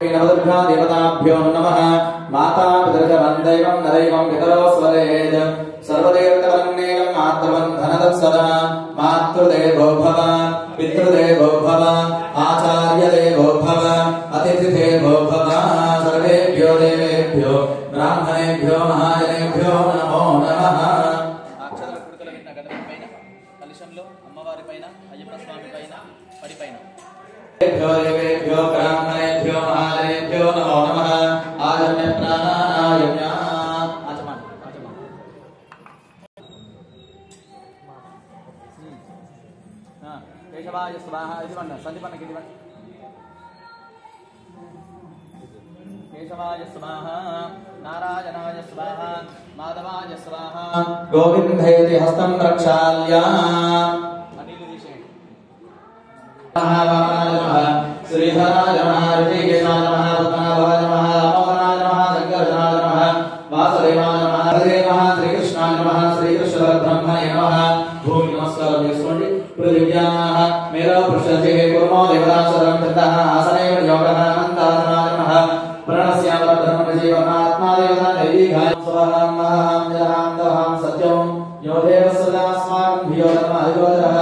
देवताभ्यो नमः। माता पितृवन्दैवं नरैवं पितरो स्वरेद सर्वदेवतावन्नेयं मातृवन्धनदत्सदा मातृदेवो भव पितृदेवो भव आचार्यदेवो भव अतिथिदेवो भव। सर्वेभ्यो देवेभ्यो ब्राह्मणेभ्यो महाजनेभ्यो नमो नमः। कलशंलो अम्मवारी पैन अय्यप्प स्वामी पैन पडि पैन देवेभ्यो ब्राह्मणेभ्यो महाजनेभ्यो नमो नमः। आजम्य प्राणायाम्य आचमन केशवाय स्वाहा इदिवन्न संदीपन्न किदिवन्न केशवाय स्वाहा नारायणाय स्वाहा माधवाय स्वाहा गोविन्देति हस्तं प्रक्षाल्य श्रीधराय नमः ऋषिकेशाय नमः पद्मनाभाय नमः अमोघनाय नमः शंकरजनाय नमः वासुदेवाय नमः हरिदेवाय श्रीकृष्णाय नमः श्रीकृष्णपरब्रह्मणे नमः। भूमि नमस्कार చేసుకోండి। पृथिव्याः मेरो पृष्ठे कुर्मो देवतासरं ततः आसनेव योगः अनन्तानाय नमः। प्रणस्याम ब्रह्मजीवनात्मा देवता दैवीघाय स्वाहां महां जहां दहां सत्यं यो देवः सदा अस्माकं धियो नमः अधिगोचरः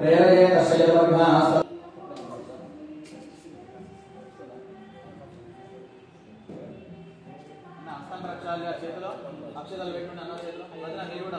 प्रेरये तस्य जगद्भ्याः చేతిలో అక్షతలు పెట్టుకుని అన్న చేతిలో వదిన మీరు కూడా